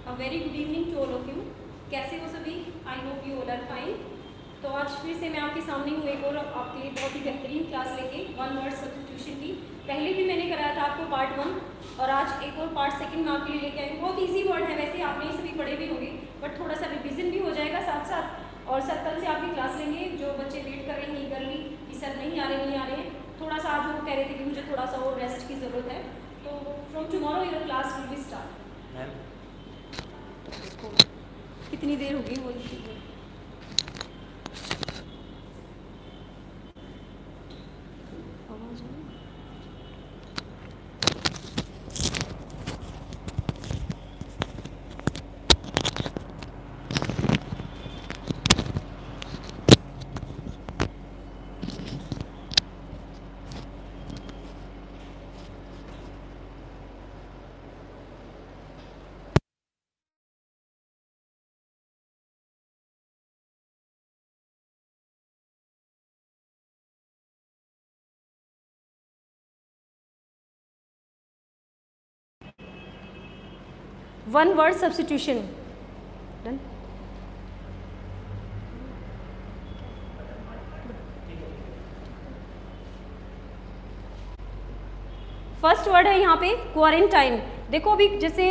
A very good evening to all of you. कैसे हो सभी? I hope you all are fine. तो आज फिर से मैं आपके सामने हूँ एक और आपके लिए बहुत ही बेहतरीन क्लास लेके वन वर्ड सब्स्टिट्यूशन की. पहले भी मैंने कराया था आपको पार्ट 1 और आज एक और पार्ट 2 में आपके लिए लेके आई हूँ. बहुत ईजी वर्ड है, वैसे आपने सभी पढ़े भी होंगे, बट थोड़ा सा रिविजन भी हो जाएगा साथ साथ. और सर कल से आपकी क्लास लेंगे. जो बच्चे वेट कर रहे हैं ईगरली कि सर नहीं आ रहे हैं, थोड़ा सा आज वो कह रहे थे कि मुझे थोड़ा सा और रेस्ट की ज़रूरत है. तो from tomorrow your class will be start. कितनी देर होगी वो one word substitution. Done. First word है यहाँ पे क्वारंटाइन. देखो अभी जैसे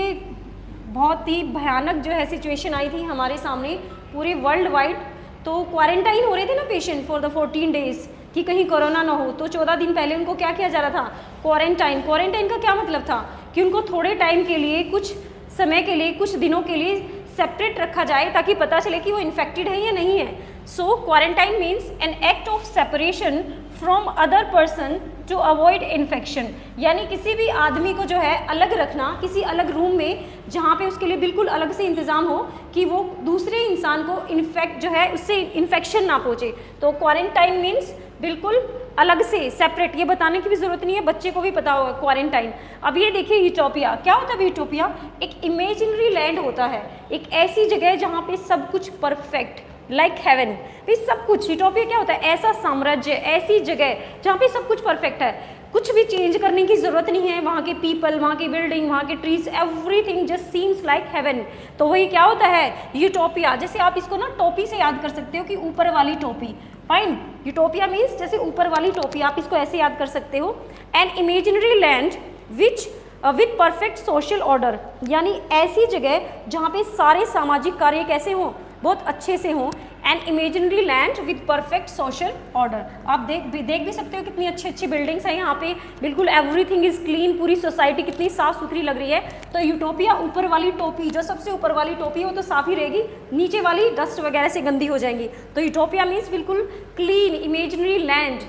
बहुत ही भयानक जो है सिचुएशन आई थी हमारे सामने पूरे वर्ल्ड वाइड. तो क्वारंटाइन हो रहे थे ना पेशेंट फॉर द 14 डेज कि कहीं कोरोना ना हो. तो 14 दिन पहले उनको क्या किया जा रहा था? क्वारंटाइन. क्वारंटाइन का क्या मतलब था कि उनको थोड़े टाइम के लिए, कुछ समय के लिए, कुछ दिनों के लिए सेपरेट रखा जाए ताकि पता चले कि वो इन्फेक्टेड है या नहीं है. So quarantine means an act of separation from other person to avoid infection. यानी किसी भी आदमी को जो है अलग रखना किसी अलग रूम में, जहाँ पे उसके लिए बिल्कुल अलग से इंतज़ाम हो कि वो दूसरे इंसान को इन्फेक्ट जो है उससे इन्फेक्शन ना पहुँचे. तो क्वारंटाइन मीन्स बिल्कुल अलग से सेपरेट. ये बताने की भी ज़रूरत नहीं है, बच्चे को भी पता होगा क्वारंटाइन. अब ये देखिए यूटोपिया. क्या होता है यूटोपिया? एक इमेजिनरी लैंड होता है, एक ऐसी जगह जहाँ पे सब कुछ परफेक्ट लाइक हेवन. भाई सब कुछ. यूटोपिया क्या होता है? ऐसा साम्राज्य, ऐसी जगह जहाँ पे सब कुछ परफेक्ट है, कुछ भी चेंज करने की ज़रूरत नहीं है. वहाँ के पीपल, वहाँ की बिल्डिंग, वहाँ के trees, everything just seems like heaven. तो वही क्या होता है? यूटोपिया. जैसे आप इसको ना टोपी से याद कर सकते हो कि ऊपर वाली टोपी. फाइन. यूटोपिया मीन्स जैसे ऊपर वाली टोपी, आप इसको ऐसे याद कर सकते हो. An imaginary land which with perfect social order. यानी ऐसी जगह जहाँ पे सारे सामाजिक कार्य कैसे हों? बहुत अच्छे से हों. An imaginary land with perfect social order. आप देख भी सकते हो कितनी अच्छी अच्छी बिल्डिंग्स हैं यहाँ पे. बिल्कुल एवरीथिंग इज क्लीन. पूरी सोसाइटी कितनी साफ सुथरी लग रही है. तो यूटोपिया ऊपर वाली टोपी, जो सबसे ऊपर वाली टोपी है वो तो साफ ही रहेगी, नीचे वाली डस्ट वगैरह से गंदी हो जाएंगी. तो यूटोपिया मीन्स बिल्कुल क्लीन इमेजिनरी लैंड.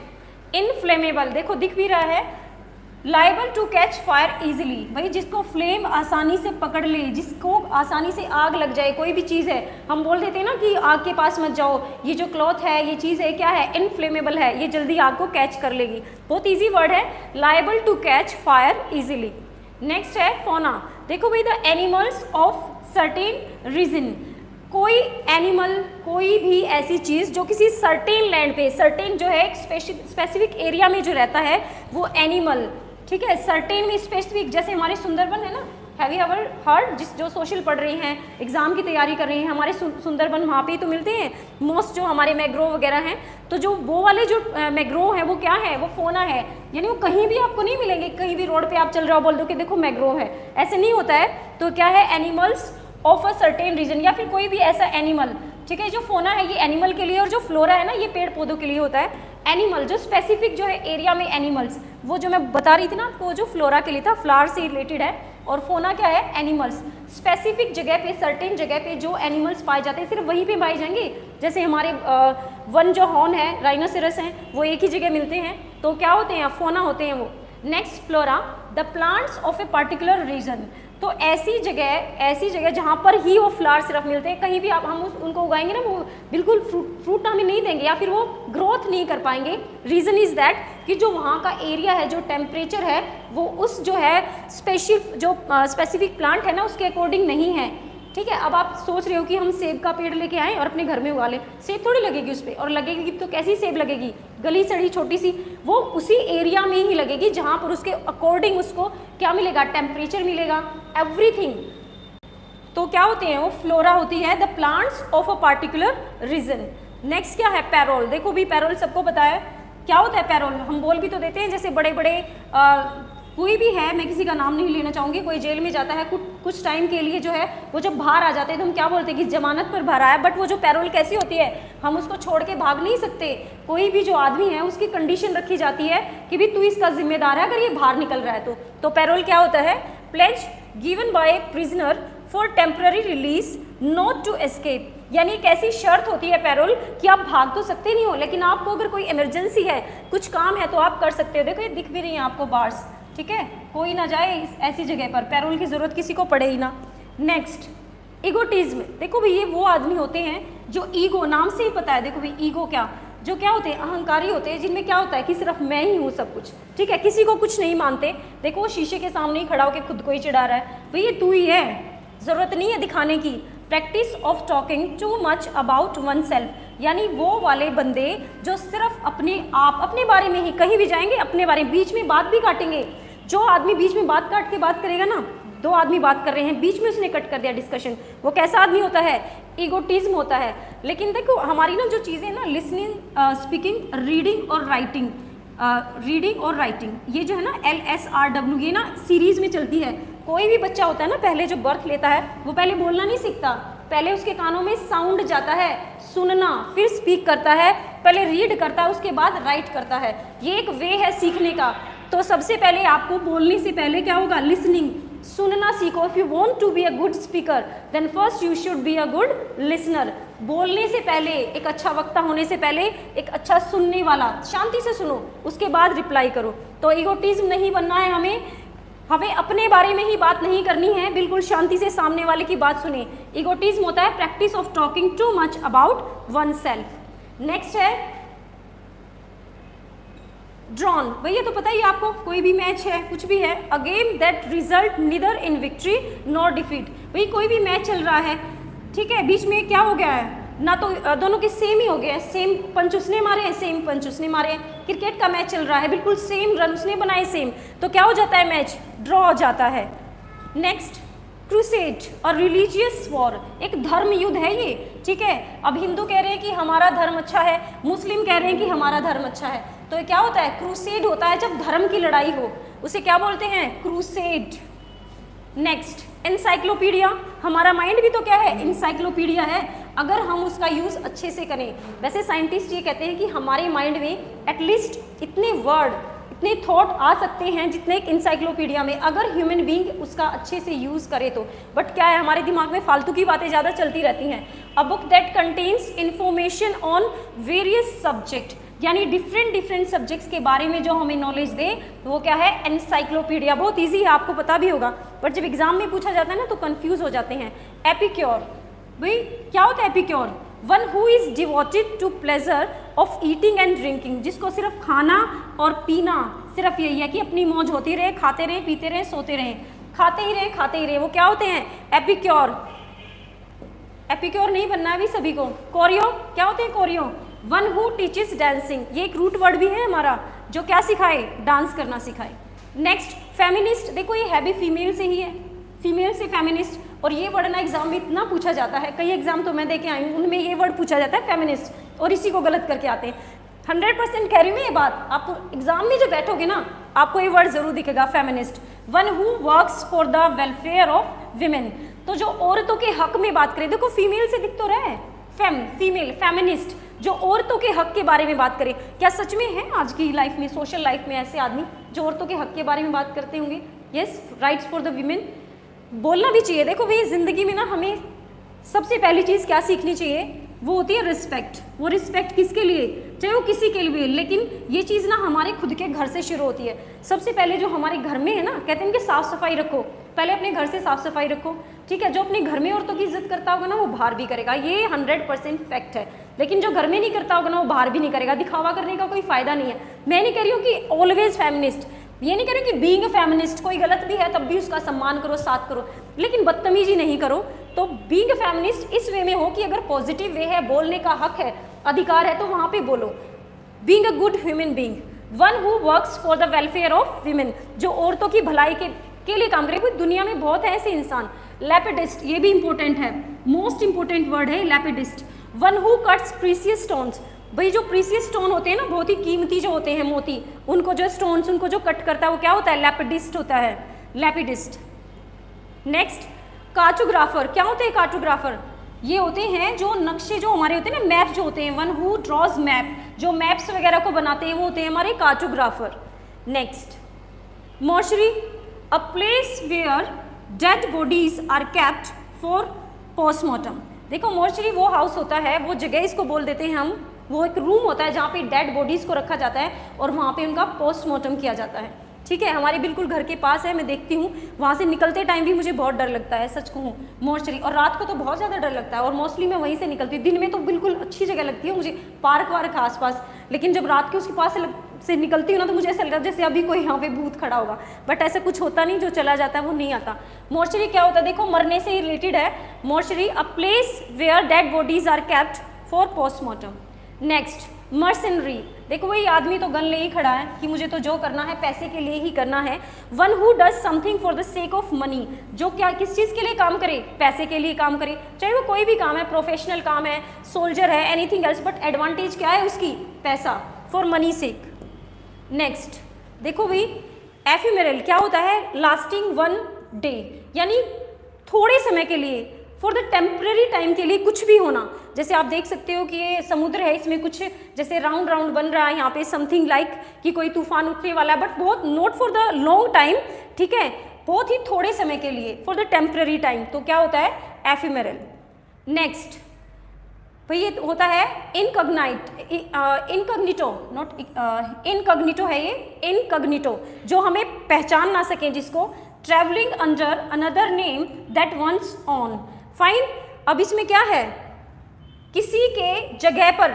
इनफ्लेमेबल. देखो दिख भी रहा है. Liable to catch fire easily. भाई जिसको फ्लेम आसानी से पकड़ ले, जिसको आसानी से आग लग जाए. कोई भी चीज़ है, हम बोल देते हैं ना कि आग के पास मत जाओ, ये जो क्लॉथ है, ये चीज़ है, क्या है? इनफ्लेमेबल है, ये जल्दी आग को कैच कर लेगी. बहुत ईजी वर्ड है, liable to catch fire easily. Next है फोना. देखो भाई the animals of certain region. कोई एनिमल, कोई भी ऐसी चीज़ जो किसी सर्टेन लैंड पे, सर्टेन जो है एक स्पेसिफिक एरिया में जो रहता है वो एनिमल. ठीक है. सर्टेन में स्पेसिफिक, जैसे हमारे सुंदरबन है ना, हैव यू एवर हर्ड? जो सोशल पढ़ रहे हैं, एग्जाम की तैयारी कर रहे हैं, हमारे सुंदरबन वहाँ पे तो मिलते हैं मोस्ट जो हमारे मैग्रोव वगैरह हैं. तो जो वो वाले जो मैग्रोव हैं वो क्या है? वो फोना है. यानी वो कहीं भी आपको नहीं मिलेंगे. कहीं भी रोड पे आप चल रहे हो, बोल दो कि देखो मैग्रोव है, ऐसे नहीं होता है. तो क्या है? Animals of a certain region, या फिर कोई भी ऐसा एनिमल. ठीक है. जो फोना है ये एनिमल के लिए, और जो फ्लोरा है ना ये पेड़ पौधों के लिए होता है. एनिमल जो स्पेसिफिक जो है एरिया में एनिमल्स, वो जो मैं बता रही थी ना आपको, जो फ्लोरा के लिए था, फ्लावर से रिलेटेड है. और फोना क्या है? एनिमल्स. स्पेसिफिक जगह पे, सर्टेन जगह पे जो एनिमल्स पाए जाते हैं सिर्फ वहीं पे पाए जाएंगे. जैसे हमारे वन जो हॉर्न है, राइनोसेरस हैं, वो एक ही जगह मिलते हैं. तो क्या होते हैं? फोना होते हैं वो. Next flora. The plants of a particular region. तो ऐसी जगह जहाँ पर ही वो फ्लावर सिर्फ मिलते हैं. कहीं भी आप हम उनको उगाएंगे ना, वो बिल्कुल फ्रूट हमें नहीं देंगे या फिर वो ग्रोथ नहीं कर पाएंगे. रीज़न इज़ दैट कि जो वहाँ का एरिया है, जो टेम्परेचर है, वो उस जो है स्पेसिफिक प्लांट है ना उसके अकॉर्डिंग नहीं है. ठीक है. अब आप सोच रहे हो कि हम सेब का पेड़ लेके आएँ और अपने घर में उगा लें, सेब थोड़ी लगेगी उस पर. और लगेगी तो कैसी सेब लगेगी? गली सड़ी छोटी सी. वो उसी एरिया में ही लगेगी जहाँ पर उसके अकॉर्डिंग उसको क्या मिलेगा? टेम्परेचर मिलेगा, एवरीथिंग. तो क्या होते हैं वो, फ्लोरा होती है, the plants of a particular reason. Next क्या है, पेरोल। देखो भी पेरोल सबको पता है क्या होता है पेरोल, हम बोल भी तो देते हैं, जैसे बड़े बड़े कोई भी है, मैं किसी का नाम नहीं लेना चाहूँगी, कोई जेल में जाता है कुछ टाइम के लिए जो है, वो जब बाहर आ जाते हैं तो हम क्या बोलते हैं कि जमानत पर बाहर आया, बट वो जो पैरोल कैसी होती है, हम उसको छोड़ के भाग नहीं सकते। कोई भी जो आदमी है उसकी कंडीशन रखी जाती है कि भी तू इसका जिम्मेदार है अगर ये बाहर निकल रहा है तो पैरोल क्या होता है, pledge given by prisoner for temporary release not to escape, यानी एक ऐसी शर्त होती है पैरोल कि आप भाग तो सकते नहीं हो, लेकिन आपको अगर कोई इमरजेंसी है, कुछ काम है तो आप कर सकते हो। देखो ये दिख भी रही है आपको बार्स, ठीक है, कोई ना जाए ऐसी जगह पर, पैरोल की जरूरत किसी को पड़े ही ना। नेक्स्ट ईगोटिज्म। देखो भाई ये वो आदमी होते हैं जो ईगो, नाम से ही पता है, देखो भाई ईगो जो क्या होते हैं, अहंकारी होते हैं, जिनमें क्या होता है कि सिर्फ मैं ही हूँ सब कुछ, ठीक है, किसी को कुछ नहीं मानते। देखो वो शीशे के सामने ही खड़ा होकर खुद को ही चिढ़ा रहा है, भाई ये तू ही है, जरूरत नहीं है दिखाने की। Practice of talking too much about one self, यानी वो वाले बंदे जो सिर्फ अपने आप, अपने बारे में ही, कहीं भी जाएंगे अपने बारे में, बीच में बात भी काटेंगे। जो आदमी बीच में बात काट के बात करेगा ना, दो आदमी बात कर रहे हैं, बीच में उसने कट कर दिया डिस्कशन, वो कैसा आदमी होता है, ईगोटिज्म होता है। लेकिन देखो हमारी ना जो चीज़ें ना, लिसनिंग, स्पीकिंग, रीडिंग और राइटिंग, ये जो है ना LSRW, ये ना सीरीज में चलती है। कोई भी बच्चा होता है ना, पहले जो बर्थ लेता है वो पहले बोलना नहीं सीखता, पहले उसके कानों में साउंड जाता है, सुनना, फिर स्पीक करता है, पहले रीड करता है, उसके बाद राइट करता है। ये एक वे है सीखने का। तो सबसे पहले आपको बोलने से पहले क्या होगा, लिसनिंग, सुनना सीखो। If you want to be a good speaker then first you should be a good listener. बोलने से पहले, एक अच्छा वक्ता होने से पहले एक अच्छा सुनने वाला, शांति से सुनो, उसके बाद रिप्लाई करो। तो ईगोटिज्म नहीं बनना है हमें अपने बारे में ही बात नहीं करनी है, बिल्कुल शांति से सामने वाले की बात सुने। ईगोटिज्म होता है practice of talking too much about one self. Next है ड्रॉन। भैया तो पता ही आपको, कोई भी मैच है, कुछ भी है, a game that result neither in victory nor defeat. भाई कोई भी मैच चल रहा है, ठीक है, बीच में क्या हो गया है ना, तो दोनों के सेम ही हो गए हैं, सेम पंच उसने मारे हैं, सेम पंच उसने मारे हैं। क्रिकेट का मैच चल रहा है, बिल्कुल सेम रन उसने बनाए सेम, तो क्या हो जाता है, मैच ड्रॉ हो जाता है। नेक्स्ट क्रूसेड और रिलीजियस वॉर, एक धर्म युद्ध है ये, ठीक है। अब हिंदू कह रहे हैं कि हमारा धर्म अच्छा है, मुस्लिम कह रहे हैं कि हमारा धर्म अच्छा है, तो ये क्या होता है, क्रूसेड होता है जब धर्म की लड़ाई हो, उसे क्या बोलते हैं, क्रूसेड। नेक्स्ट एनसाइक्लोपीडिया, हमारा माइंड भी तो क्या है, इंसाइक्लोपीडिया है, अगर हम उसका यूज़ अच्छे से करें। वैसे साइंटिस्ट ये कहते हैं कि हमारे माइंड में एटलीस्ट इतने वर्ड, इतने थॉट आ सकते हैं जितने एक इंसाइक्लोपीडिया में, अगर ह्यूमन बीइंग उसका अच्छे से यूज़ करे तो। बट क्या है, हमारे दिमाग में फालतू की बातें ज़्यादा चलती रहती हैं। A book that contains information on various subject, यानी डिफरेंट सब्जेक्ट्स के बारे में जो हमें नॉलेज दे, तो वो क्या है, एनसाइक्लोपीडिया। बहुत ईजी है, आपको पता भी होगा, बट जब एग्जाम में पूछा जाता है ना तो कंफ्यूज हो जाते हैं। एपिक्योर, भाई क्या होता है epicure, one who is devoted to pleasure of eating and drinking, जिसको सिर्फ खाना और पीना, सिर्फ यही है कि अपनी मौज होती रहे, खाते रहे, पीते रहे, सोते रहे, खाते ही रहे, वो क्या होते हैं, एपिक्योर। एपिक्योर नहीं बनना है अभी सभी को। कोरियो, क्या होते हैं chorio, one who teaches dancing, ये एक रूट वर्ड भी है हमारा, जो क्या सिखाए, डांस करना सिखाए। नेक्स्ट फेमिनिस्ट, देखो ये है भी फीमेल से ही है, फीमेल से फेमिनिस्ट, और ये वर्ड ना एग्जाम में इतना पूछा जाता है, कई एग्जाम तो मैं देके आई हूँ, उनमें ये वर्ड पूछा जाता है फेमिनिस्ट, और इसी को गलत करके आते हैं। 100% कह रही हूँ मैं ये बात, आप एग्जाम में जब बैठोगे ना आपको ये वर्ड जरूर दिखेगा, feminist. One who works for the welfare of women, तो जो औरतों के हक में बात करें, देखो फीमेल से दिख तो रहा है, फीमेल फेमिनिस्ट, जो औरतों के हक के बारे में बात करें। क्या सच में है आज की लाइफ में, सोशल लाइफ में ऐसे आदमी जो औरतों के हक के बारे में बात करते होंगे? Yes, rights for the women, बोलना भी चाहिए। देखो भाई जिंदगी में ना हमें सबसे पहली चीज़ क्या सीखनी चाहिए, वो होती है रिस्पेक्ट। वो रिस्पेक्ट किसके लिए, चाहे वो किसी के लिए, लेकिन ये चीज़ ना हमारे खुद के घर से शुरू होती है। सबसे पहले जो हमारे घर में है ना, कहते हैं कि साफ़ सफाई रखो, पहले अपने घर से साफ़ सफाई रखो, ठीक है। जो अपने घर में औरतों की इज्जत करता होगा ना वो बाहर भी करेगा, ये 100% फैक्ट है। लेकिन जो घर में नहीं करता होगा ना वो बाहर भी नहीं करेगा। दिखावा करने का कोई फ़ायदा नहीं है। मैं नहीं कह रही हूँ कि ऑलवेज फेमिनिस्ट, ये नहीं कह रही कि बीइंग फेमिनिस्ट कोई गलत भी है तब भी उसका सम्मान करो, साथ करो, लेकिन बदतमीजी नहीं करो। तो बीइंग फेमिनिस्ट इस वे में हो कि अगर पॉजिटिव वे है, बोलने का हक है, अधिकार है, तो वहाँ पे बोलो। Being a good human being, one who works for the welfare of women, जो औरतों की भलाई के के लिए काम करे। कोई दुनिया में बहुत है ऐसे इंसान। लैपिडिस्ट, ये भी इंपॉर्टेंट है, मोस्ट इंपॉर्टेंट वर्ड है lapidist. One who cuts precious stones, भाई जो प्रीसियस स्टोन होते हैं ना, बहुत ही कीमती जो होते हैं मोती, उनको जो स्टोन्स उनको जो कट करता है वो क्या होता है? लैपिडिस्ट होता है, लैपिडिस्ट। नेक्स्ट कार्टोग्राफर, क्या होते हैं कार्टोग्राफर? ये होते हैं जो नक्शे जो हमारे होते हैं ना, मैप जो होते हैं, वन हु ड्रॉज मैप, जो मैप्स वगैरह को बनाते हैं वो होते हैं हमारे cartographer. Next mortuary, a place where dead bodies are kept for postmortem. देखो मॉर्चरी वो हाउस होता है, वो जगह इसको बोल देते हैं हम, वो एक रूम होता है जहाँ पे डेड बॉडीज को रखा जाता है और वहाँ पे उनका पोस्टमार्टम किया जाता है। ठीक है, हमारे बिल्कुल घर के पास है, मैं देखती हूँ, वहाँ से निकलते टाइम भी मुझे बहुत डर लगता है, सच कहूँ, मॉर्चरी। और रात को तो बहुत ज़्यादा डर लगता है, और मोस्टली मैं वहीं से निकलती हूँ। दिन में तो बिल्कुल अच्छी जगह लगती है मुझे, पार्क वार्क आसपास, लेकिन जब रात के उसके पास से निकलती हूँ ना, तो मुझे ऐसा लगता है जैसे अभी कोई यहाँ पे भूत खड़ा होगा, बट ऐसा कुछ होता नहीं, जो चला जाता है वो नहीं आता। मॉर्चरी क्या होता है? देखो मरने से रिलेटेड है mortuary, a place where dead bodies are kept for postmortem. Next mercenary, देखो वही आदमी तो गन ले ही खड़ा है कि मुझे तो जो करना है पैसे के लिए ही करना है। One who does something for the sake of money, जो क्या किस चीज़ के लिए काम करे? पैसे के लिए काम करे, चाहे वो कोई भी काम है, प्रोफेशनल काम है, सोल्जर है, एनीथिंग एल्स, बट एडवांटेज क्या है उसकी? पैसा, फॉर मनी सेक। नेक्स्ट देखो भाई एफिमेरल क्या होता है? लास्टिंग वन डे, यानी थोड़े समय के लिए, फॉर द टेम्पररी टाइम के लिए कुछ भी होना। जैसे आप देख सकते हो कि ये समुद्र है, इसमें कुछ जैसे राउंड राउंड बन रहा है यहाँ पे, समथिंग लाइक कि कोई तूफान उठने वाला है, बट बहुत not for the long time, ठीक है, बहुत ही थोड़े समय के लिए, फॉर द टेम्पररी टाइम, तो क्या होता है? एफिमेरल। नेक्स्ट भाई ये होता है इनकॉग्निटो, नॉट इनकॉग्निटो है ये, इनकॉग्निटो, जो हमें पहचान ना सकें जिसको। Travelling under another name that once on, fine. अब इसमें क्या है? किसी के जगह पर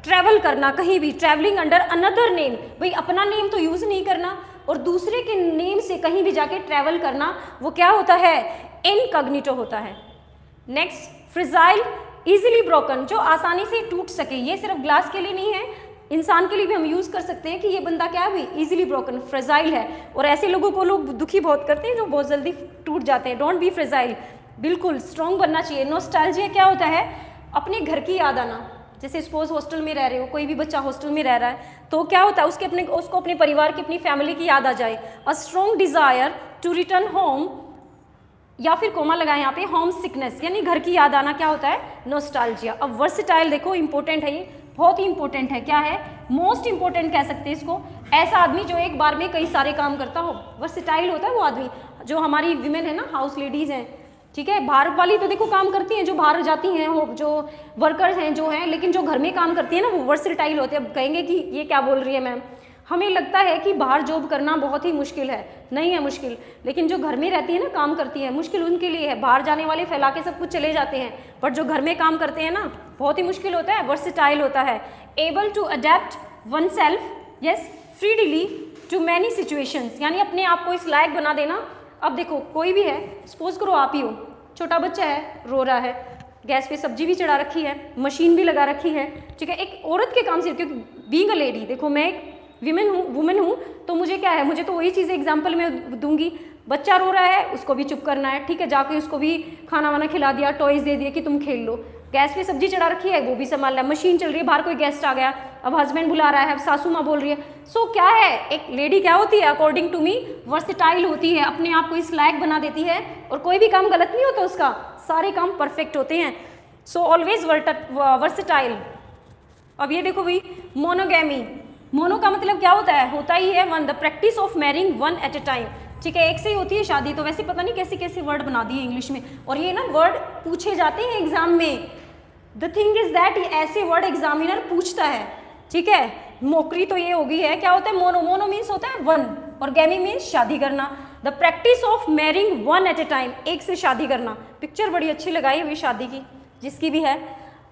ट्रैवल करना, कहीं भी, ट्रैवलिंग अंडर अनदर नेम, भाई अपना नेम तो यूज नहीं करना, और दूसरे के नेम से कहीं भी जाके ट्रैवल करना, वो क्या होता है? इनकॉग्निटो होता है। नेक्स्ट फ्रिजाइल, इजीली ब्रोकन, जो आसानी से टूट सके। ये सिर्फ ग्लास के लिए नहीं है, इंसान के लिए भी हम यूज़ कर सकते हैं कि ये बंदा क्या है भाई? इजीली ब्रोकन, फ्रेजाइल है। और ऐसे लोगों को लोग दुखी बहुत करते हैं जो बहुत जल्दी टूट जाते हैं। डोंट बी फ्रेजाइल, बिल्कुल स्ट्रॉन्ग बनना चाहिए। नॉस्टैल्जिया क्या होता है? अपने घर की याद आना। जैसे सपोज हॉस्टल में रह रहे हो, कोई भी बच्चा हॉस्टल में रह रहा है, तो क्या होता है उसको अपने परिवार की, अपनी फैमिली की याद आ जाए। A strong desire to return home, या फिर कोमा लगाए यहाँ पे, होम सिकनेस, यानी घर की याद आना, क्या होता है? नॉस्टैल्जिया। अब वर्सेटाइल देखो इंपॉर्टेंट है, ये बहुत ही इंपॉर्टेंट है। क्या है? मोस्ट इंपॉर्टेंट कह सकते हैं इसको। ऐसा आदमी जो एक बार में कई सारे काम करता हो, वर्सेटाइल होता है वो आदमी। जो हमारी विमेन है ना, हाउस लेडीज़ हैं, ठीक है, बाहर वाली तो देखो काम करती हैं, जो बाहर जाती हैं, वो जो वर्कर्स हैं जो हैं, लेकिन जो घर में काम करती है ना, वो वर्सेटाइल होते हैं। अब कहेंगे कि ये क्या बोल रही है मैम, हमें लगता है कि बाहर जॉब करना बहुत ही मुश्किल है, नहीं है मुश्किल, लेकिन जो घर में रहती है ना, काम करती है, मुश्किल उनके लिए है। बाहर जाने वाले फैला के सब कुछ चले जाते हैं, बट जो घर में काम करते हैं ना, बहुत ही मुश्किल होता है। वर्सेटाइल होता है। Able to adapt oneself, yes, freely to many situations, यानी अपने आप को इस लायक बना देना। अब देखो कोई भी है, सपोज करो आप ही हो, छोटा बच्चा है, रो रहा है, गैस पे सब्जी भी चढ़ा रखी है, मशीन भी लगा रखी है, ठीक है, एक औरत के काम से, क्योंकि बीइंग अ लेडी, देखो मैं एक वुमेन हूँ, तो मुझे क्या है, मुझे तो वही चीज़ एग्जाम्पल में दूंगी। बच्चा रो रहा है, उसको भी चुप करना है, ठीक है, जाके उसको भी खाना वाना खिला दिया, टॉयज़ दे दिए कि तुम खेल लो। गैस पे सब्जी चढ़ा रखी है, वो भी संभालना है, मशीन चल रही है, बाहर कोई गेस्ट आ गया, अब हस्बैंड बुला रहा है, अब सासू माँ बोल रही है। सो क्या है, एक लेडी क्या होती है, अकॉर्डिंग टू मी वर्सेटाइल होती है, अपने आप को इस लायक बना देती है, और कोई भी काम गलत नहीं होता उसका, सारे काम परफेक्ट होते हैं। So always versatile. अब ये देखो भाई, मोनोगैमी, मोनो का मतलब क्या होता है, होता ही है one, the practice of marrying one at a time, ठीक है, एक से ही होती है शादी। तो वैसे पता नहीं कैसे कैसे वर्ड बना दिए इंग्लिश में, और ये ना वर्ड पूछे जाते हैं एग्जाम में। द थिंग इज दैट ऐसे वर्ड एग्जामिनर पूछता है, ठीक है। नौकरी तो ये होगी है, क्या होता है, मोनो, मोनो मीन्स होता है वन, और गैमी मीन्स शादी करना। The practice of marrying one at a time, एक से शादी करना। पिक्चर बड़ी अच्छी लगाई हुई शादी की, जिसकी भी है।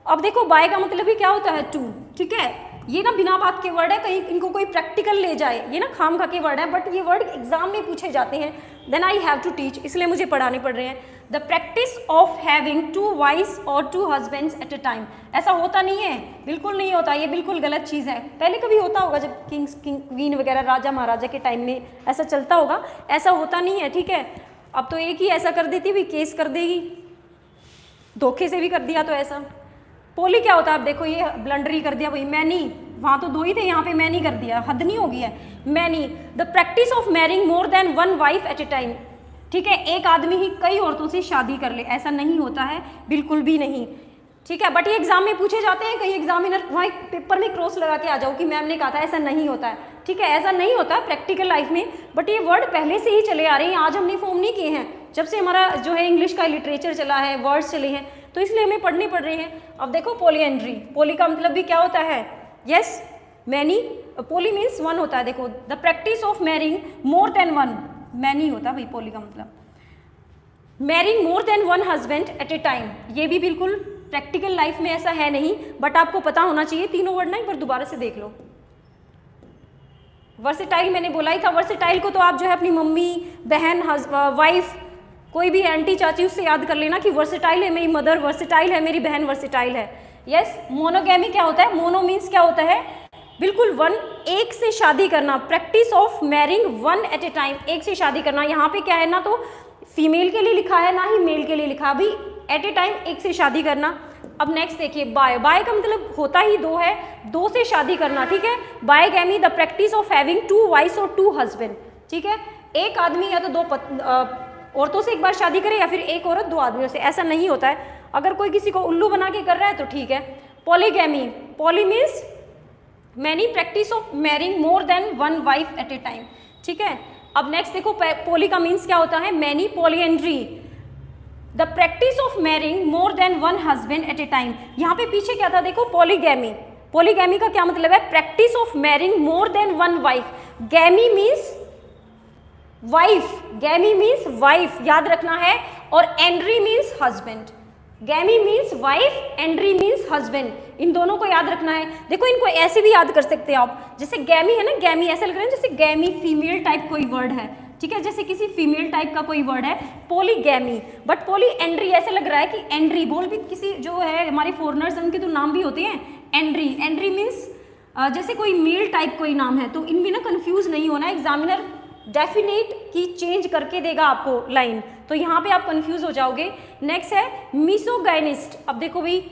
अब देखो बाय का मतलब भी क्या होता है, टू, ठीक है, ये ना बिना बात के वर्ड है, कहीं इनको कोई प्रैक्टिकल ले जाए, ये ना खाम खा के वर्ड है, बट ये वर्ड एग्जाम में पूछे जाते हैं, then I have to teach, इसलिए मुझे पढ़ाने पड़ रहे हैं। The practice of having 2 wives और 2 हस्बैंड्स एट अ टाइम। ऐसा होता नहीं है, बिल्कुल नहीं होता, ये बिल्कुल गलत चीज़ है। पहले कभी होता होगा जब किंग क्वीन वगैरह राजा महाराजा के टाइम में ऐसा चलता होगा, ऐसा होता नहीं है, ठीक है। अब तो एक ही ऐसा कर देती भी केस कर देगी, धोखे से भी कर दिया तो ऐसा। पोली क्या होता है, अब देखो ये ब्लंडरी कर दिया भाई, मैनी, वहाँ तो 2 ही थे, यहाँ पे मैनी कर दिया, हद नहीं हो गई है। Many, the practice of marrying more than 1 wife eight a time, ठीक है, एक आदमी ही कई औरतों से शादी कर ले, ऐसा नहीं होता है, बिल्कुल भी नहीं, ठीक है। बट ये एग्जाम में पूछे जाते हैं, कई एग्जामिनर वहाँ पेपर में क्रॉस लगा के आ जाओ कि मैम ने कहा था, ऐसा नहीं होता है, ठीक है, ऐसा नहीं होता प्रैक्टिकल लाइफ में। बट ये वर्ड पहले से ही चले आ रहे हैं, आज हमने फॉर्म नहीं किए हैं, जब से हमारा जो है इंग्लिश का लिटरेचर चला है, वर्ड्स चले हैं, तो इसलिए हमें पढ़ने पड़ रहे हैं। अब देखो पॉलीएंड्री, पोली का मतलब भी क्या होता है, यस मैनी, पोली मीन्स 1 होता है। देखो the practice of marrying more than 1, many होता है भाई पोली का मतलब। Marrying more than 1 husband at a time, ये भी बिल्कुल प्रैक्टिकल लाइफ में ऐसा है नहीं, बट आपको पता होना चाहिए। तीनों वर्ड ना एक बार दोबारा से देख लो। वर्सेटाइल मैंने बोला ही था, वर्सेटाइल को तो आप जो है अपनी मम्मी, बहन, वाइफ, कोई भी आंटी चाची, उससे याद कर लेना कि वर्सेटाइल है मेरी मदर, वर्सेटाइल है मेरी बहन, वर्सेटाइल है। यस, मोनोगैमी क्या होता है, मोनो मीन्स क्या होता है, बिल्कुल 1, एक से शादी करना। Practice of marrying 1 at a time, एक से शादी करना। यहाँ पे क्या है ना, तो फीमेल के लिए लिखा है ना ही मेल के लिए लिखा, अभी एट ए टाइम एक से शादी करना। अब नेक्स्ट देखिए बाय, बाय का मतलब होता ही 2 है, 2 से शादी करना, ठीक है। Bigamy, the practice of having 2 wives और 2 हस्बैंड, ठीक है, एक आदमी या तो 2 औरतों से एक बार शादी करे, या फिर एक औरत 2 आदमियों से, ऐसा नहीं होता है। अगर कोई किसी को उल्लू बना के कर रहा है तो ठीक है। Polygamy, poly means many, practice of marrying more than 1 wife eight a time, ठीक है। अब नेक्स्ट देखो पोली का मीन्स क्या होता है, many. Polyandry, the practice of marrying more than 1 husband at a time. यहाँ पे पीछे क्या था देखो, पॉलीगैमी। पॉलीगैमी का क्या मतलब है, practice of marrying more than 1 wife. Gamy means wife, gamy means wife, याद रखना है, और andry means husband. Gamy means wife, andry means husband, इन दोनों को याद रखना है। देखो इनको ऐसे भी याद कर सकते हैं आप, जैसे गैमी है ना, गैमी ऐसा लग रहा है जैसे गैमी फीमेल टाइप कोई वर्ड है, ठीक है, जैसे किसी फीमेल टाइप का कोई वर्ड है पॉलीगैमी। बट पॉली एंड्री ऐसे लग रहा है कि एंड्री, बोल भी किसी जो है हमारे फॉरेनर्स उनके तो नाम भी होते हैं एंड्री। एंड्री मीन्स जैसे कोई मेल टाइप कोई नाम है, तो इनमें ना कंफ्यूज नहीं होना, एग्जामिनर डेफिनेट की चेंज करके देगा आपको लाइन, तो यहाँ पे आप कंफ्यूज हो जाओगे। नेक्स्ट है मिसोगाइनिस्ट। अब देखो भाई,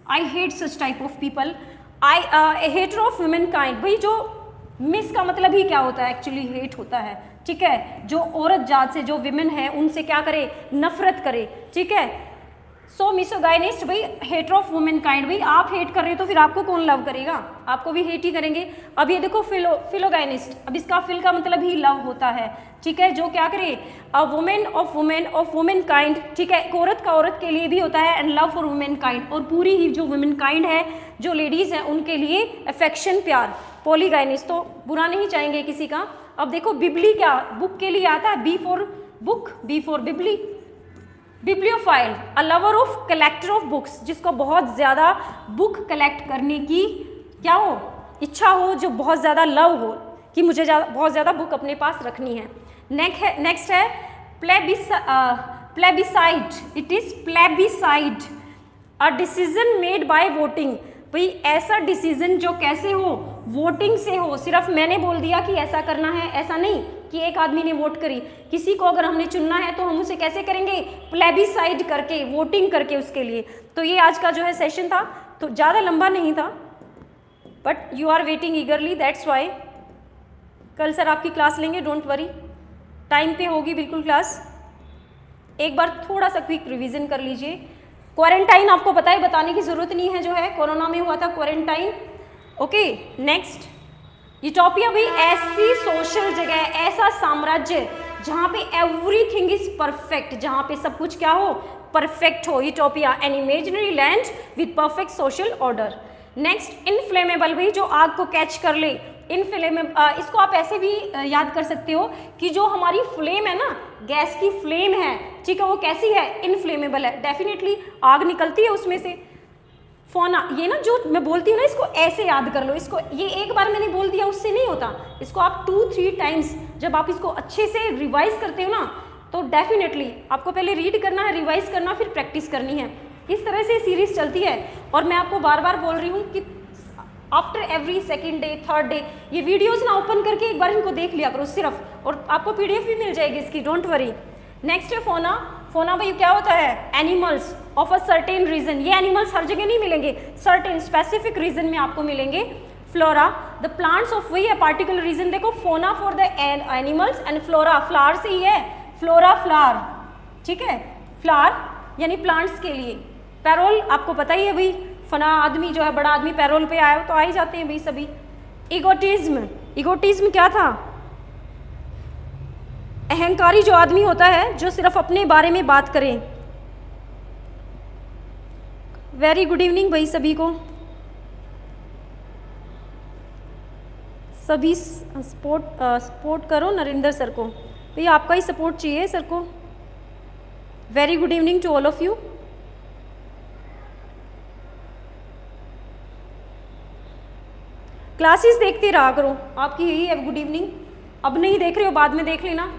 I hate such type of people, I hater of women kind. भाई जो मिस का मतलब ही क्या होता है, एक्चुअली हेट होता है, ठीक है, जो औरत जात से, जो विमेन है उनसे क्या करे, नफरत करे, ठीक है। सो मिसोगाइनिस्ट, भाई हेटर ऑफ वुमेन काइंड, भाई आप हेट कर रहे हो तो फिर आपको कौन लव करेगा, आपको भी हेट ही करेंगे। अब ये देखो फिलोगाइनिस्ट, अब इसका फिल का मतलब ही लव होता है, ठीक है, जो क्या करे, अ वुमेन ऑफ वुमेन काइंड, ठीक है, एक औरत का औरत के लिए भी होता है, and love for women kind, और पूरी ही जो वुमेन काइंड है, जो लेडीज हैं उनके लिए अफेक्शन, प्यार। पॉलीगाइनिस्ट तो बुरा नहीं चाहेंगे किसी का। अब देखो बिबली क्या, बुक के लिए आता है, B for book, B for bibli. Bibliophile, a lover of collector of books, जिसको बहुत ज़्यादा बुक कलेक्ट करने की क्या हो, इच्छा हो, जो बहुत ज़्यादा लव हो कि मुझे बहुत ज़्यादा बुक अपने पास रखनी है। नेक्स्ट है plebiscite, it is plebiscite, a decision made by voting. भाई ऐसा डिसीजन जो कैसे हो, वोटिंग से हो। सिर्फ मैंने बोल दिया कि ऐसा करना है, ऐसा नहीं कि एक आदमी ने वोट करी, किसी को अगर हमने चुनना है तो हम उसे कैसे करेंगे, प्लेबिसाइड करके, वोटिंग करके उसके लिए। तो ये आज का जो है सेशन था, तो ज़्यादा लंबा नहीं था, but you are waiting eagerly, that's why. कल सर आपकी क्लास लेंगे, डोंट वरी, टाइम पे होगी बिल्कुल क्लास। एक बार थोड़ा सा क्विक रिवीजन कर लीजिए। क्वारंटाइन आपको पता है, बताने की ज़रूरत नहीं है, जो है कोरोना में हुआ था क्वारंटाइन। ओके, नेक्स्ट यूटोपिया भी ऐसी सोशल जगह, ऐसा साम्राज्य जहाँ पे एवरीथिंग इज परफेक्ट, जहाँ पे सब कुछ क्या हो, परफेक्ट हो। Utopia an imaginary land with perfect social order. Next inflammable, भाई जो आग को कैच कर ले, इनफ्लेमेबल। इसको आप ऐसे भी याद कर सकते हो कि जो हमारी फ्लेम है ना, गैस की फ्लेम है, ठीक है, वो कैसी है, इनफ्लेमेबल है, डेफिनेटली आग निकलती है उसमें से। फोना, ये ना जो मैं बोलती हूँ ना, इसको ऐसे याद कर लो, इसको ये एक बार मैंने बोल दिया उससे नहीं होता, इसको आप 2-3 टाइम्स जब आप इसको अच्छे से रिवाइज करते हो ना, तो डेफिनेटली आपको पहले रीड करना है, रिवाइज करना, फिर प्रैक्टिस करनी है। इस तरह से सीरीज चलती है। और मैं आपको बार बार बोल रही हूँ कि after every second day, third day ये वीडियोज़ ना ओपन करके एक बार इनको देख लिया करो सिर्फ, और आपको PDF भी मिल जाएगी इसकी, डोंट वरी। नेक्स्ट है फोना। फोना भाई क्या होता है? Animals of a certain region. ये एनिमल्स हर जगह नहीं मिलेंगे, सर्टेन स्पेसिफिक रीजन में आपको मिलेंगे। फ्लोरा, द प्लांट्स ऑफ वही है पार्टिकुलर रीजन। देखो फोना for the animals and flora, flower से ही है, फ्लोरा फ्लावर, ठीक है, फ्लावर यानी प्लांट्स के लिए। पैरोल आपको पता ही है भाई, फना आदमी जो है, बड़ा आदमी पैरोल पे आया हो तो आ ही जाते हैं भाई सभी। इगोटिज्म, इगोटिज्म क्या था? अहंकारी जो आदमी होता है, जो सिर्फ अपने बारे में बात करे। वेरी गुड इवनिंग भाई सभी को, सभी सपोर्ट करो नरेंद्र सर को, भाई आपका ही सपोर्ट चाहिए सर को। Very good evening to all of you. Classes देखते रहा करो, आपकी यही है गुड इवनिंग। अब नहीं देख रहे हो बाद में देख लेना।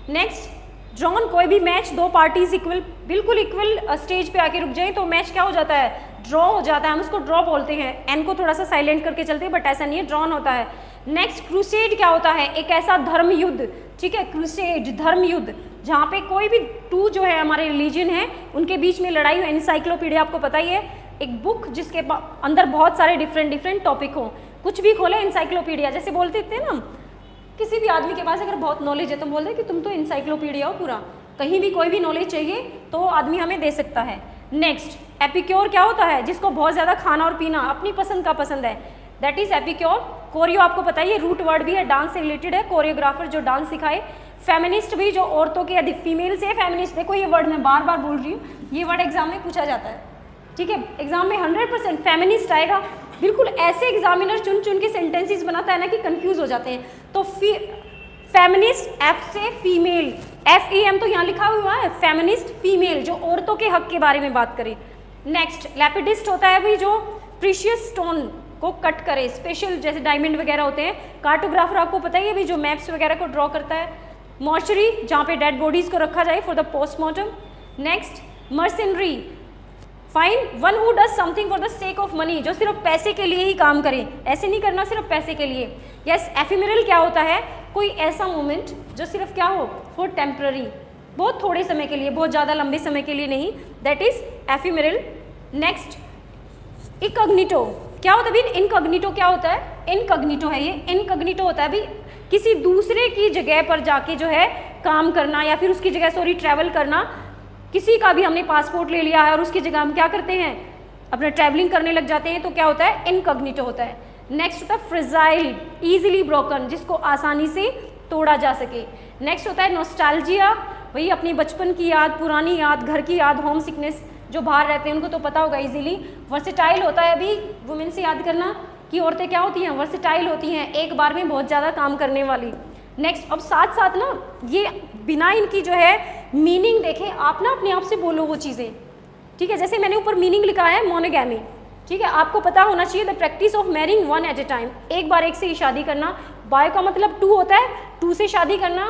नेक्स्ट, ड्रॉन, कोई भी मैच दो पार्टीज इक्वल, बिल्कुल इक्वल स्टेज पे आके रुक जाए तो मैच क्या हो जाता है? ड्रॉ हो जाता है, हम उसको ड्रॉ बोलते हैं। एन को थोड़ा सा साइलेंट करके चलते हैं, बट ऐसा नहीं है, ड्रॉन होता है। नेक्स्ट, क्रूसेड क्या होता है? एक ऐसा धर्म युद्ध, ठीक है, क्रूसेड धर्म युद्ध, जहाँ पे कोई भी टू जो है हमारे रिलीजन है उनके बीच में लड़ाई हो। एनसाइक्लोपीडिया आपको पता ही है, एक बुक जिसके अंदर बहुत सारे डिफरेंट टॉपिक हो। कुछ भी खोले एनसाइक्लोपीडिया, जैसे बोलते थे ना, किसी भी आदमी के पास अगर बहुत नॉलेज है तो बोलते हैं कि तुम तो एनसाइक्लोपीडिया हो पूरा, कहीं भी कोई भी नॉलेज चाहिए तो आदमी हमें दे सकता है। नेक्स्ट, एपिक्योर क्या होता है? जिसको बहुत ज़्यादा खाना और पीना अपनी पसंद का पसंद है, दैट इज एपिक्योर। कोरियो आपको पता ही है, रूट वर्ड भी है, डांस से रिलेटेड है, कोरियोग्राफर जो डांस सिखाए। फेमिनिस्ट भी जो औरतों के यदि फीमेल से फेमिनिस्ट, देखो ये वर्ड मैं बार बार बोल रही हूँ, ये वर्ड एग्जाम में पूछा जाता है, ठीक है, एग्जाम में 100% फेमिनिस्ट आएगा। बिल्कुल ऐसे एग्जामिनर चुन चुन के सेंटेंसेस बनाता है ना कि कंफ्यूज हो जाते हैं। तो फेमिनिस्ट, एफ से फीमेल, FEM तो यहाँ लिखा हुआ है, फेमिनिस्ट फीमेल, जो औरतों के हक के बारे में बात करे। नेक्स्ट, लैपिडिस्ट होता है भाई जो प्रीशियस स्टोन को कट करे, स्पेशल जैसे डायमंड वगैरह होते हैं। कार्टोग्राफर आपको पता ही है भाई, जो मैप्स वगैरह को ड्रॉ करता है। मॉर्चरी, जहाँ पे डेड बॉडीज को रखा जाए for the postmortem. Next, mercenary, fine, one who does something for the sake of money, जो सिर्फ पैसे के लिए ही काम करे, ऐसे नहीं करना सिर्फ पैसे के लिए। यस, एफिमेरल क्या होता है? कोई ऐसा मोमेंट जो सिर्फ क्या हो, फॉर टेम्पररी, बहुत थोड़े समय के लिए, बहुत ज़्यादा लंबे समय के लिए नहीं, that is ephemeral. Next, incognito क्या होता है भाई? इनकॉग्निटो क्या होता है? इनकॉग्निटो है ये, इनकॉग्निटो होता है भाई किसी दूसरे की जगह पर जाके जो है काम करना, या फिर उसकी जगह ट्रैवल करना। किसी का भी हमने पासपोर्ट ले लिया है और उसकी जगह हम क्या करते हैं, अपना ट्रैवलिंग करने लग जाते हैं, तो क्या होता है? इनकॉग्निटो होता है। नेक्स्ट होता है फ्रेजाइल, इजीली ब्रोकन, जिसको आसानी से तोड़ा जा सके। नेक्स्ट होता है नॉस्टैल्जिया, वही अपनी बचपन की याद, पुरानी याद, घर की याद, होम सिकनेस, जो बाहर रहते हैं उनको तो पता होगा इजीली। वर्सेटाइल होता है अभी वुमेन से याद करना कि औरतें क्या होती हैं, वर्सेटाइल होती हैं, एक बार में बहुत ज़्यादा काम करने वाली। नेक्स्ट, अब साथ साथ ना ये बिना इनकी जो है मीनिंग देखे आप ना अपने आप से बोलो वो चीज़ें, ठीक है। जैसे मैंने ऊपर मीनिंग लिखा है मोनोगैमी, ठीक है, आपको पता होना चाहिए the practice of marrying one at a time, एक बार एक से ही शादी करना। बाय का मतलब 2 होता है, 2 से शादी करना।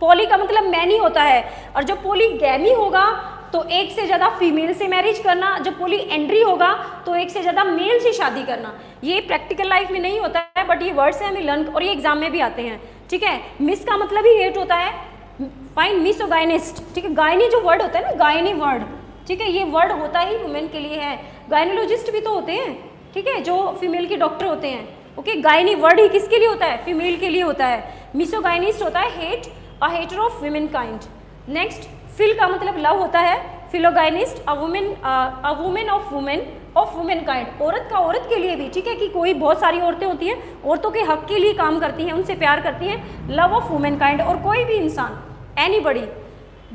पॉली का मतलब मैनी होता है, और जब पॉलीगैमी होगा तो एक से ज़्यादा फीमेल से मैरिज करना, जब पॉली एंड्री होगा तो एक से ज़्यादा मेल से शादी करना। ये प्रैक्टिकल लाइफ में नहीं होता है, बट ये वर्ड्स हैं हमें लर्न, और ये एग्जाम में भी आते हैं, ठीक है। मिस का मतलब ही हेट होता है, फाइन, मिसोगाइनिस्ट, ठीक है। गायनी जो वर्ड होता है ना, गायनी वर्ड, ठीक है, ये वर्ड होता ही वुमेन के लिए है। गायनोलॉजिस्ट भी तो होते हैं, ठीक है, जो फीमेल के डॉक्टर होते हैं, ओके। गायनी वर्ड ही किसके लिए होता है? फीमेल के लिए होता है। मिसोगाइनिस्ट होता है hate, a hater of women kind. Next, phil का मतलब लव होता है, philogynist, a women of women kind, औरत का औरत के लिए भी, ठीक है, कि कोई बहुत सारी औरतें होती हैं, औरतों के हक के लिए काम करती हैं, उनसे प्यार करती हैं, लव ऑफ वुमेन काइंड, और कोई भी इंसान, एनीबडी।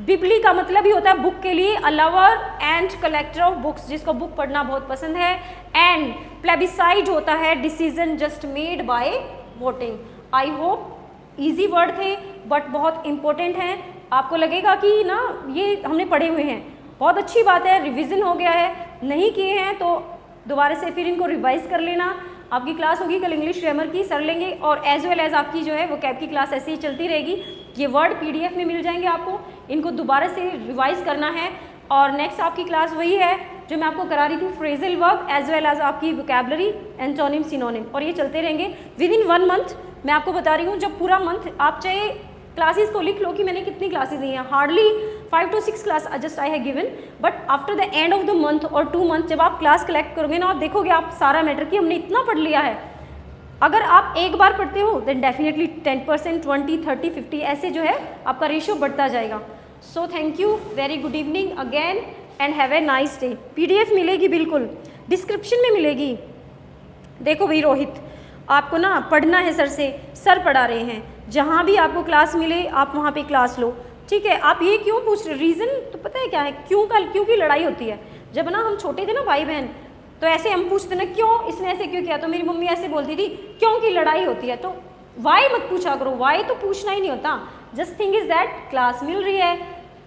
बिबली का मतलब ही होता है बुक के लिए, a lover and collector of books, जिसको बुक पढ़ना बहुत पसंद है। एंड प्लेबिसाइड होता है decision just made by voting. I hope easy word थे बट बहुत इंपॉर्टेंट हैं। आपको लगेगा कि ना ये हमने पढ़े हुए हैं, बहुत अच्छी बात है, रिवीजन हो गया है। नहीं किए हैं तो दोबारा से फिर इनको रिवाइज कर लेना। आपकी क्लास होगी कल इंग्लिश ग्रामर की, सर लेंगे, और एज वेल एज आपकी जो है वो कैब की क्लास ऐसे ही चलती रहेगी। ये वर्ड PDF में मिल जाएंगे आपको, इनको दोबारा से रिवाइज करना है। और नेक्स्ट आपकी क्लास वही है जो मैं आपको करा रही थी, phrasal verb as well as आपकी वोकैबुलरी, एंटोनिम, सिनोनिम, और ये चलते रहेंगे विद इन 1 मंथ। मैं आपको बता रही हूँ जब पूरा मंथ आप चाहे क्लासेस को लिख लो कि मैंने कितनी क्लासेस दी हैं, hardly 5 to 6 class just I have given, but after the end of the month और 2 मंथ जब आप क्लास कलेक्ट करोगे ना, आप देखोगे आप सारा मैटर कि हमने इतना पढ़ लिया है। अगर आप एक बार पढ़ते हो देन डेफिनेटली 10%, 20, 30, 50 ऐसे जो है आपका रेशियो बढ़ता जाएगा। So thank you, very good evening again and have a nice day. PDF मिलेगी, बिल्कुल डिस्क्रिप्शन में मिलेगी। देखो भाई रोहित, आपको ना पढ़ना है सर से, सर पढ़ा रहे हैं, जहाँ भी आपको क्लास मिले आप वहाँ पे क्लास लो, ठीक है। आप ये क्यों पूछ रहे, रीज़न तो पता है क्या है, क्यों की लड़ाई होती है। जब ना हम छोटे थे ना भाई बहन, तो ऐसे हम पूछते ना क्यों इसने ऐसे क्यों किया, तो मेरी मम्मी ऐसे बोलती थी क्यों की लड़ाई होती है। तो वाई मत पूछा करो, वाई तो पूछना ही नहीं होता। Just thing is that class मिल रही है,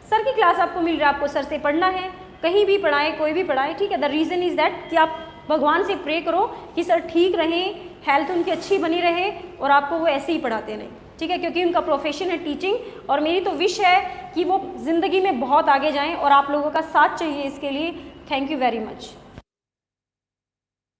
सर की क्लास आपको मिल रहा है, आपको सर से पढ़ना है, कहीं भी पढ़ाए कोई भी पढ़ाए, ठीक है। द रीज़न इज़ दैट कि आप भगवान से प्रे करो कि सर ठीक रहें, हेल्थ उनकी अच्छी बनी रहे और आपको वो ऐसे ही पढ़ाते रहें, ठीक है, क्योंकि उनका प्रोफेशन है टीचिंग। और मेरी तो विश है कि वो ज़िंदगी में बहुत आगे जाएं और आप लोगों का साथ चाहिए इसके लिए। Thank you very much.